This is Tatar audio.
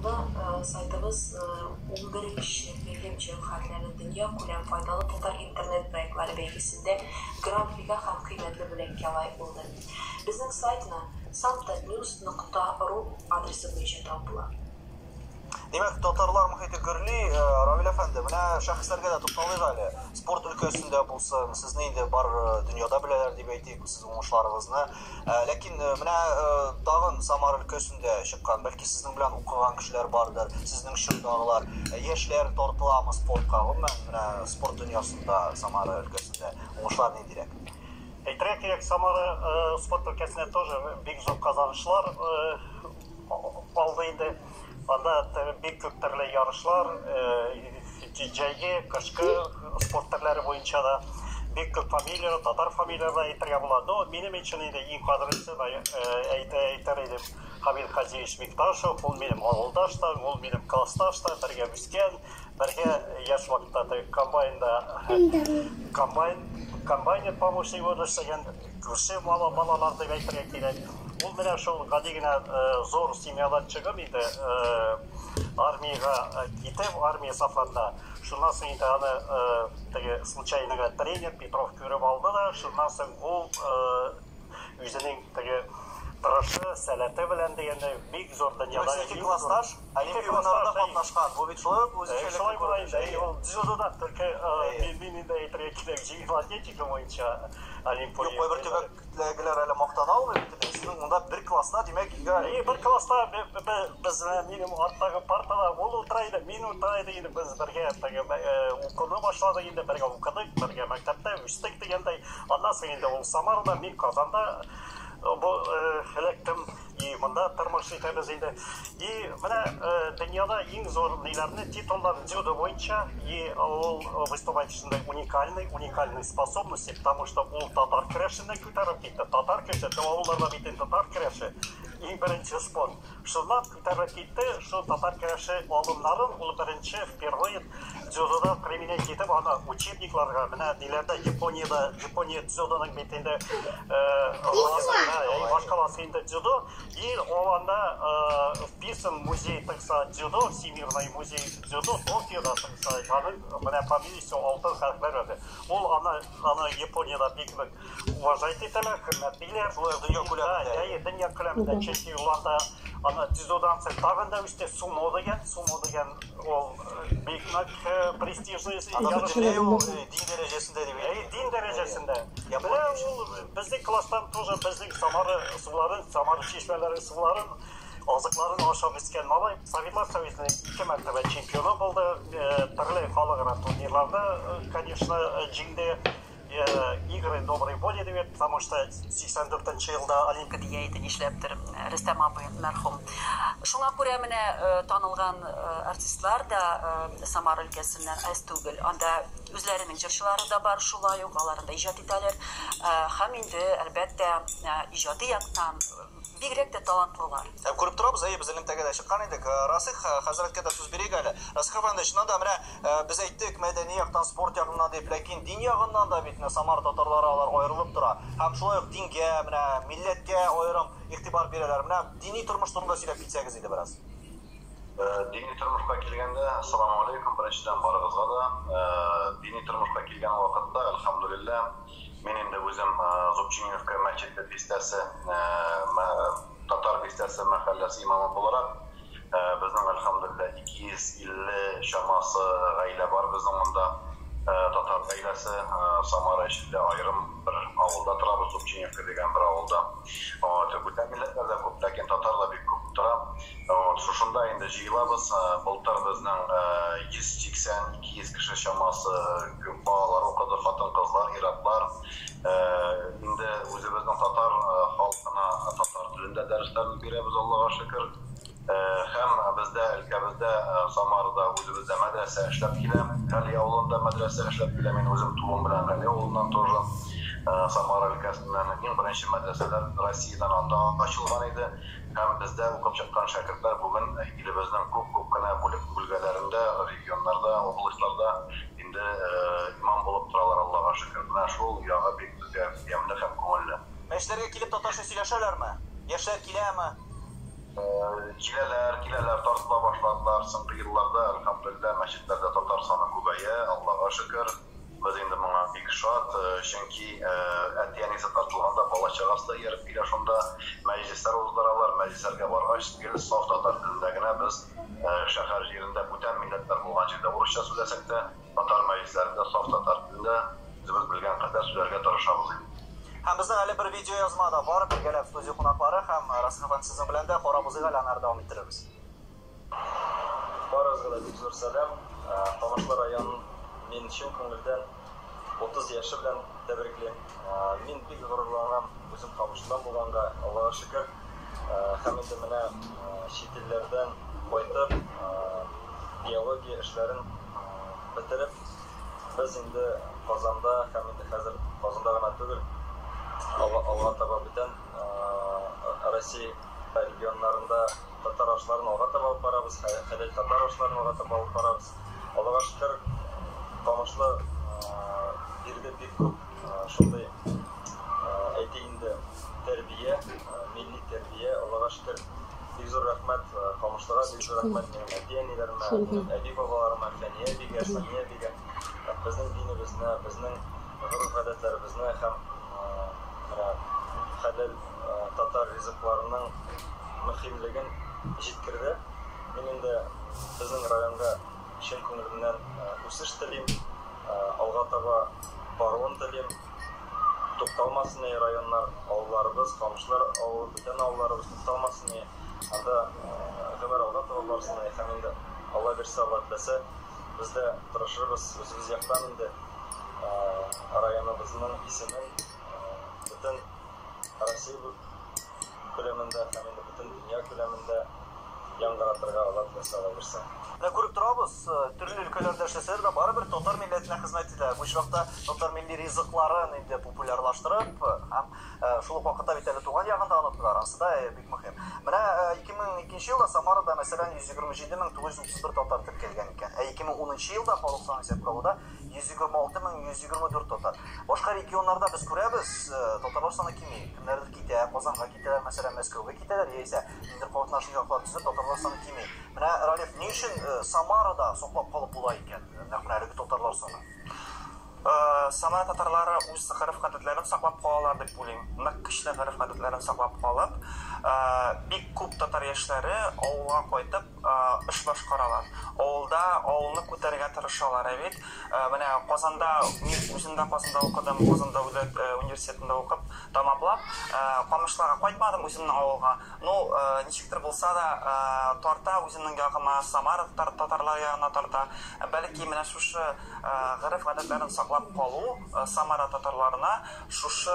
Соңында сайтыбыз 11 кишилик билим җәмгыятьләре дөнья күләм файдалы татар интернет проектлары бәйгесендә Гран-прига һәм кыйммәтле бүләккә лаек булды. Безнең сайтны samtatnews.ru адресы буенча табыла. Demek Tatarlar muhiti gürli, Ravil Efendi, mine şahıslarga da to'xtalib әле. Sport өлкәсендә булсын, sizning инде бар дөньяда беләләр дип әйтик, siz уңышларыгызны. Ләкин менә тагын Самар өлкәсендә чыккан, бәлки сезнең белән укыган кешеләр бардыр, сезнең чордагылар, яшьләр тартыламы спортка, гомумән менә спорт дөньясында Самар өлкәсендә уңышлар ниндирәк? Әйтергә кирәк, Самар спорт өлкәсендә тоже бик зур казанышлар алды инде. Анда бик күп төрле ярышлар, җәйге, кышкы спорт төрләре буенча да бик күп фамилиялар, татар фамилиялары әйтергә була. Но минем өчен инде иң кадерлесе әйтер идем Хабил Хазиевич Микташев, ул минем авылдаш та, ул минем классташ та, бергә үскән, бергә яшь вакытта комбайнер помощник булып эшләгән, күрше балалар дип әйтергә кирәк. Ул менә шул гади генә зур семьядан чыгып инде армияга китеп, армия сафында. Шуннан соң инде аны теге случайныйга тренер Петров күреп алды да, шуннан соң ул үзенең теге тырышы, сәләте белән дигәндә бик зур дөньяда классташ, Олимпия уеннарында катнашкан. Бу бит шулай була инде. Ул дзюдода только мин инде әйтергә кирәк, җиңел атлетика буенча Олимпия. Юк, бер төбәкләр әле мактана алмый, сезнең монда бер класста, димәк, бер класста без минем арттагы партада ул утыра иде, мин утыра иде, инде без бергә укуны башладык, инде бергә укыдык, бергә мәктәптә үстек дигәндәй. Аннан соң инде ул Самарда, мин Казанда bu электим и монда тормыш итәбез инде. И менә дөньяда иң зур ниләрне титуллар дзюдо буенча, и ул выступать өчен уникальные способности, потому что ул татар көрәшенә күтәреп китте. Татар көрәше, авылларда бит татар көрәше иң беренче спорт. Шуннан күтәреп китте, шул татар көрәше алымнарын ул беренче впервые дзюдода применять итеп, аны учебникларга менә ниләрдә Япония дзюдоның битендә башкаласы инде дзюдо, и анда вписан музей тыкса дзюдо, Всемирный музей дзюдо Токиода тыкса, аны менә фамилиясе алтын хәрефләр өде. Ул аны Япониядә бик уважать итәләр, хөрмәтлиләр. Дөнья күләмендә чемпионларда аны дзюдодан соң тагын да үсте сумо дигән ул бик престижный ярыш. Дин дәрәҗәсендә дип. Дин дәрәҗәсендә. Ул безнең класстан тоже безнең Самар чишмәләре суларын, азыкларын ашап искән малай, Советлар Советының 2 мәртәбә чемпионы булды, төрле халыкара турнирларда, конечно, җиңде. Игры доброй воли дип, потому что 84 елда Олимпиада итеп эшләптер Рөстәм абый мәрхүм. Шуңа күрә менә танылган артистлар да Самар өлкәсеннән аз түгел. Анда үзләренең җырчылары да бар, шулай ук аларында иҗат итәләр. Һәм инде әлбәттә иҗади яктан бигрәк тә талантлылар. Күреп торабыз, без элемтәгә дә чыккан идек. Расих хәзрәткә дә сүз бирик әле. Расих әфәнде, шуннан да менә без әйттек, мәдәни яктан, спорт ягыннан дип, ләкин дин ягыннан да бит Самар татарлары алар аерылып тора. Һәм шулай ук дингә, менә милләткә аерым игътибар бирәләр. Менә дини тормыш турында сөйләп китсәгез иде бераз. Dini tормышка килгәндә, ассаламу алейкум, беренчедән барыгызга да. Dini тормышка килгән вакытта, алхамдулилlah, мен инде үзем Зубчиневка мәчете бистәсе, татар бистәсе мәхәлләсе имамы буларак, безнең алхамдулилlah 250 шамасы гаилә бар безнең монда. Татар гаиләсе Самара эчендә аерым бер авылда торабыз, Зубчиневка дигән бер авылда. Бүтән милләтләр дә күп, ләкин татар да бик күп тора. Шушында инде җыелабыз. Былтыр безнең 180-200 кеше шамасы балалар укыды, хатын-кызлар, ир-атлар. Инде үзебезнең татар халкына татар телендә дәресләрне бирәбез, Аллага шөкер. Һәм бездә өлкәбездә Самарда үзебездә мәдрәсә эшләп килә. Гали авылында мәдрәсә эшләп килә. Мин үзем туган белән Гали авылыннан тоже Самара өлкәсеннән иң беренче мәдрәсәләр Россиядән анда ачылган иде. Һәм бездә укып чыккан шәкертләр бүген илебезнең күп кенә бүлгәләрендә, регионнарда, областларда инде имам булып торалар, Аллага шөкер. Менә шул ягы бик безгә ямьле һәм күңелле. Мәчетләргә килеп татарча сөйләшәләрме? Яшьләр киләме? Киләләр, тартыла башлый. башладылар. Соңгы елларда әлхәмдүлилләх мәчетләрдә татар саны күбәя, Аллаһка шөкер. Без инде моңа бик шат, чөнки әти-әнисе тартылганда бала-чагасы да йөреп килә шунда, мәҗлесләр уздыралар, мәҗлесләргә баргач, гел саф татар телендә генә без шәһәр җирендә бүтән милләтләр булган җирдә урысча сөйләсәк тә, татар мәҗлесләрендә саф татар телендә үзебез белгән кадәр сөйләргә тырышабыз. Һәм безнең әле бер видео язмада бар, бергәләп студия кунаклары һәм Расихов сезнең белән дә карабызга ланар дәвам иттерәбез. Барыгызга да бик зур сәлам. Камышлы районын мин чын күңелдән 30 яшы белән тәбриклим. Мин бик горурланам үзем Камышлыдан булганга, Аллаһка шөкер. Һәм инде менә чит илләрдән кайтып, биология эшләрен бетереп, без инде Казанда һәм инде хәзер Казанда гына түгел, алга таба бүтән Россия регионнарында татар ашларын алга таба алып барабыз, хәләл татар ашларын алга таба алып барабыз. Аллаһка шөкер, Камышлы бирде бик күп шундай әйтик инде тәрбия, милли тәрбия. Аллаһка шөкер, бик зур рәхмәт Камышлыга, бик зур рәхмәт әти-әниләремә, әби-бабаларыма, Фәния бигә, Сания бигә, безнең динебезне, безнең гореф-гадәтләребезне һәм хәләл татар ризыкларының мөһимлеген җиткерде. Мин инде безнең районга чын күңелемнән үсеш телим, алга таба баруын телим. Тукталмасын районнар, авылларыбыз, Камышлар авылы, бүтән авылларыбыз тукталмасын. Анда гомер алга таба барсын, һәм инде Алла бирсә, Алла теләсә, без дә тырышырбыз үзебез яктан инде районыбызның исемен бүтән Россия күләмендә һәм инде бүтән дөнья күләмендә яңгыратырга Алла теләсә, Алла бирсә. Күреп торабыз, төрле өлкәләрдә эшләсәләр дә барыбер татар милләтенә хезмәт итәләр. Бу чакта татар милли ризыкларын инде популярлаштырып һәм шул ук вакытта бит әле туган ягын да оныттылар. Анысы да бик мөһим. Менә 2002 елда Самарада мәсәлән 127,931 татар теркәлгән икән. 2010 елда халык саны исәпкә алуда 126,124 татар. Башка регионнарда без күрәбез, татарлар саны кими. Кемнәрдер китә, Казанга китәләр, мәсәлән Мәскәүгә китәләр, яисә инде катнашын яклар төзеп татарлар саны кими. Менә Ралиф, ни өчен Самарада саклап калып була икән? Нәкъ әлеге татарлар саны. Самара татарлары үз гореф-гадәтләрен саклап калалар дип уйлыйм. Нык көчле гореф-гадәтләрен саклап калып, бик күп татар яшьләре авылга кайтып эш башкаралар. Авылда авылны күтәрергә тырышалар бит. Менә Казанда, мин үзем дә Казанда укыдым, Казанда университетында укып, тамамлап, Камышларга кайтмадым үземнең авылга. Ничектер булса да, тарта үземнең ягыма, Самара татарлар ягына тарта. Бәлки менә шушы гореф-гадәтләрен саклап калу Самара татарларына шушы